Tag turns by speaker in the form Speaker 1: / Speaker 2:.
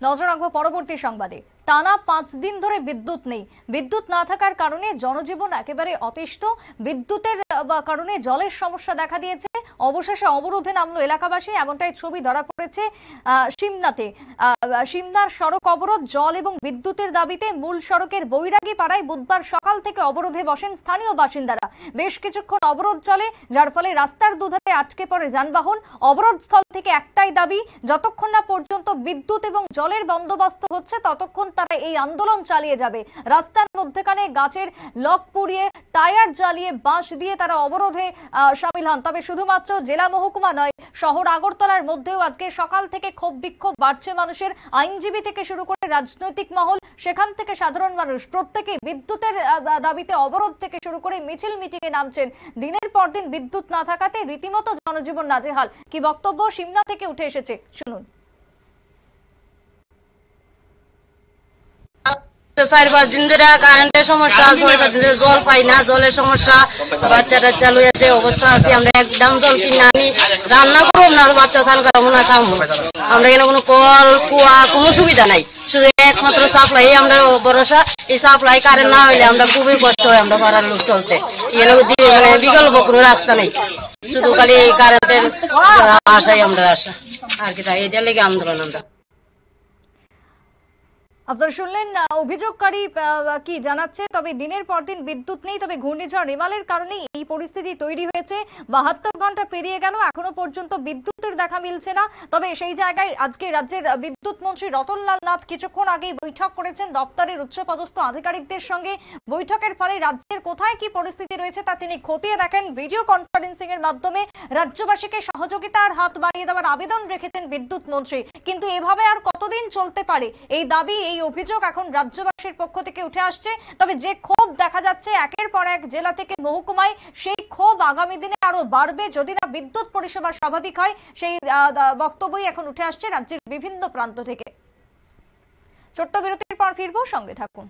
Speaker 1: নজর রাখবো পরবর্তী সংবাদে। টানা 5 দিন ধরে বিদ্যুৎ নেই। বিদ্যুৎ না থাকার কারণে জনজীবন একেবারে অতিষ্ঠ। বিদ্যুতের কারণে জলের সমস্যা দেখা দিয়েছে। অবশেষে অবরোধে নামলো এলাকাবাসী, এমনটাই ছবি ধরা পড়েছে সিমনাতে। সিমনার সড়ক অবরোধ, জল এবং বিদ্যুতের দাবিতে মূল সড়কের বৈরাগী পাড়ায় বুধবার সকাল থেকে অবরোধে বসেন স্থানীয় বাসিন্দারা। বেশ কিছুক্ষণ অবরোধ চলে, যার ফলে রাস্তার দুধারে আটকে পড়ে যানবাহন। অবরোধ স্থল থেকে একটাই দাবি, যতক্ষণ না পর্যন্ত বিদ্যুৎ এবং জলের বন্দোবস্ত হচ্ছে ততক্ষণ তারা এই আন্দোলন চালিয়ে যাবে। রাস্তার মধ্যখানে গাছের লক পুড়িয়ে, টায়ার জ্বালিয়ে, বাঁশ দিয়ে তারা অবরোধে সামিল হন। তবে শুধুমাত্র জেলা মহকুমা নয়, শহর আগরতলার মধ্যেও আজকে সকাল থেকে ক্ষোভ বিক্ষোভ বাড়ছে মানুষের। আইনজীবী থেকে শুরু করে রাজনৈতিক মহল, সেখান থেকে সাধারণ মানুষ, প্রত্যেকে বিদ্যুতের দাবিতে অবরোধ থেকে শুরু করে মিছিল মিটিং এ নামছেন। দিনের পর দিন বিদ্যুৎ না থাকাতে রীতিমতো জনজীবন নাজেহাল। কি বক্তব্য সিমনা থেকে উঠে এসেছে, শুনুন।
Speaker 2: 4-5 দিন ধরে কারেন্টের সমস্যা, 6-7 দিন ধরে জল পাই না, জলের সমস্যা, বাচ্চা টাচ্চা লইয়া যে অবস্থা আছে, আমরা একদম জল কিনে আনি রান্না করব না, বাচ্চা স্নান করাবো না, খাবো। আমরা এখানে কোনো কল কুয়া কোনো সুবিধা নাই, শুধু একমাত্র সাপ্লাই আমরা ভরসা। এই সাপ্লাই কারেন্ট না হইলে আমরা খুবই কষ্ট হয়, আমরা পাড়ার লোক চলছে। এখানে মানে বিকল্প কোনো রাস্তা নেই, শুধু খালি এই কারেন্টের আশাই আমরা আশা আর কি, তাই এটা লেগে আন্দোলন। আমরা
Speaker 1: আপনারা শুনলেন অভিযোগকারী কি জানাচ্ছে। তবে দিনের পর দিন বিদ্যুৎ নেই। তবে ঘূর্ণিঝড় রেমালের কারণে এই পরিস্থিতি তৈরি হয়েছে। 72 ঘন্টা পেরিয়ে গেল, এখনো পর্যন্ত বিদ্যুতের দেখা মিলছে না। তবে সেই জায়গায় আজকে রাজ্যের বিদ্যুৎ মন্ত্রী রতনলাল নাথ কিছুক্ষণ আগেই বৈঠক করেছেন দপ্তরের উচ্চপদস্থ আধিকারিকদের সঙ্গে। বৈঠকের ফলে রাজ্যের কোথায় কি পরিস্থিতি রয়েছে তা তিনি খতিয়ে দেখেন। ভিডিও কনফারেন্সিং এর মাধ্যমে রাজ্যবাসীকে সহযোগিতার হাত বাড়িয়ে দেওয়ার আবেদন রেখেছেন বিদ্যুৎ মন্ত্রী। কিন্তু এভাবে আর কতদিন চলতে পারে, এই দাবি, এই অভিযোগ এখন রাজ্যবাসীর পক্ষ থেকে উঠে আসছে। তবে যে ক্ষোভ দেখা যাচ্ছে একের পর এক জেলা থেকে মহকুমায়, সেই ক্ষোভ আগামী দিনে আরো বাড়বে যদি না বিদ্যুৎ পরিষেবা স্বাভাবিক হয়। সেই বক্তব্যই এখন উঠে আসছে রাজ্যের বিভিন্ন প্রান্ত থেকে। ছোট্ট বিরতির পর ফিরবো, সঙ্গে থাকুন।